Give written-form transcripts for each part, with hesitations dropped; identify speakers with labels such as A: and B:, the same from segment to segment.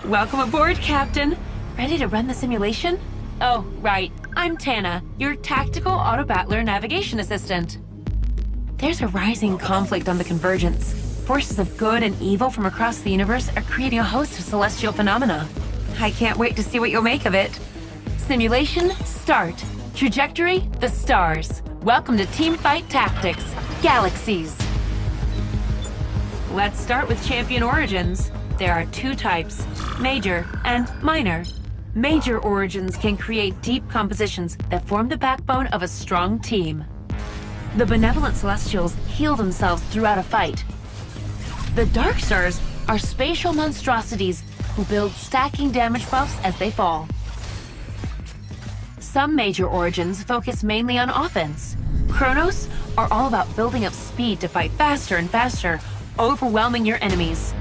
A: Welcome aboard, Captain. Ready to run the simulation? Oh, right. I'm Tana, your tactical auto-battler navigation assistant. There's a rising conflict on the Convergence. Forces of good and evil from across the universe are creating a host of celestial phenomena. I can't wait to see what you'll make of it. Simulation, start. Trajectory, the stars. Welcome to Teamfight Tactics, Galaxies. Let's start with champion origins. There are two types, major and minor. Major origins can create deep compositions that form the backbone of a strong team. The benevolent Celestials heal themselves throughout a fight. The Dark Stars are spatial monstrosities who build stacking damage buffs as they fall. Some major origins focus mainly on offense. Chronos are all about building up speed to fight faster and faster, overwhelming your enemies.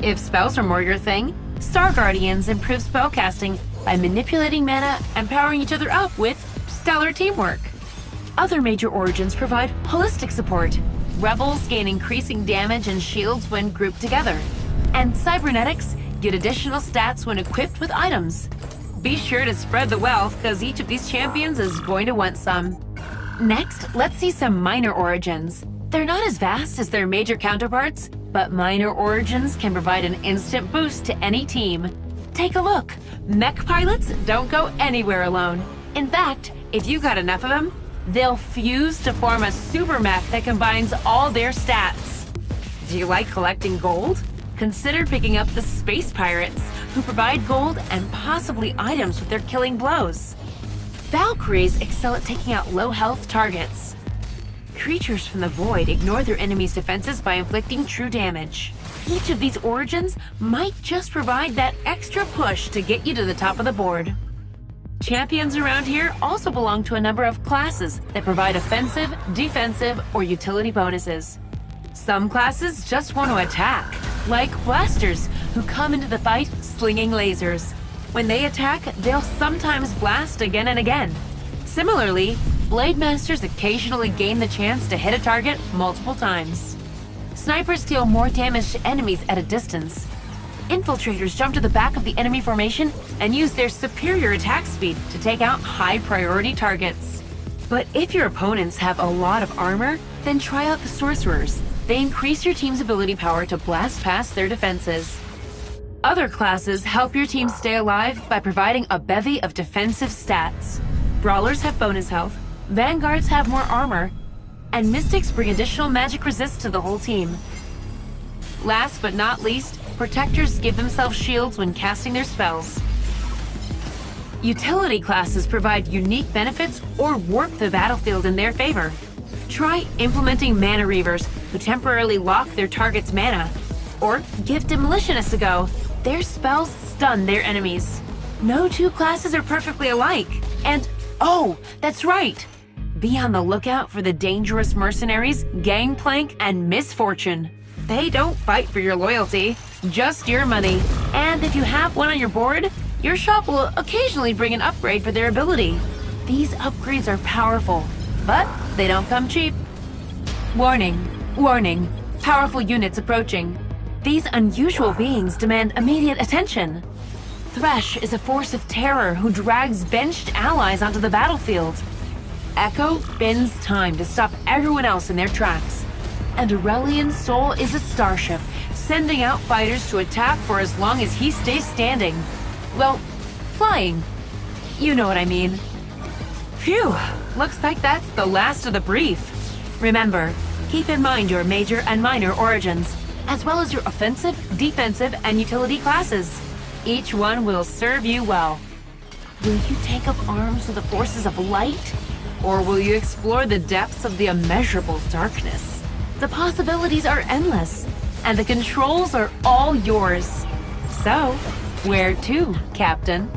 A: If spells are more your thing, Star Guardians improve spellcasting by manipulating mana and powering each other up with stellar teamwork. Other major origins provide holistic support. Rebels gain increasing damage and shields when grouped together. And Cybernetics get additional stats when equipped with items. Be sure to spread the wealth, because each of these champions is going to want some. Next, let's see some minor origins. They're not as vast as their major counterparts, but minor origins can provide an instant boost to any team. Take a look. Mech pilots don't go anywhere alone. In fact, if you got enough of them, they'll fuse to form a super mech that combines all their stats. Do you like collecting gold? Consider picking up the Space Pirates, who provide gold and possibly items with their killing blows. Valkyries excel at taking out low-health targets. Creatures from the void ignore their enemies' defenses by inflicting true damage. Each of these origins might just provide that extra push to get you to the top of the board. Champions around here also belong to a number of classes that provide offensive, defensive, or utility bonuses. Some classes just want to attack, like blasters, who come into the fight slinging lasers. When they attack, they'll sometimes blast again and again. Similarly, Blade Masters occasionally gain the chance to hit a target multiple times. Snipers deal more damage to enemies at a distance. Infiltrators jump to the back of the enemy formation and use their superior attack speed to take out high-priority targets. But if your opponents have a lot of armor, then try out the Sorcerers. They increase your team's ability power to blast past their defenses. Other classes help your team stay alive by providing a bevy of defensive stats. Brawlers have bonus health, Vanguards have more armor, and Mystics bring additional magic resist to the whole team. Last but not least, Protectors give themselves shields when casting their spells. Utility classes provide unique benefits or warp the battlefield in their favor. Try implementing Mana Reavers, who temporarily lock their target's mana. Or give Demolitionists a go. Their spells stun their enemies. No two classes are perfectly alike. And, oh, that's right! Be on the lookout for the dangerous mercenaries, Gangplank, and Misfortune. They don't fight for your loyalty, just your money. And if you have one on your board, your shop will occasionally bring an upgrade for their ability. These upgrades are powerful, but they don't come cheap. Warning, warning, powerful units approaching. These unusual beings demand immediate attention. Thresh is a force of terror who drags benched allies onto the battlefield. Echo bends time to stop everyone else in their tracks. And Aurelian's Soul is a starship, sending out fighters to attack for as long as he stays standing. Well, flying. You know what I mean. Phew, looks like that's the last of the brief. Remember, keep in mind your major and minor origins, as well as your offensive, defensive, and utility classes. Each one will serve you well. Will you take up arms with the forces of light? Or will you explore the depths of the immeasurable darkness? The possibilities are endless, and the controls are all yours. So, where to, Captain?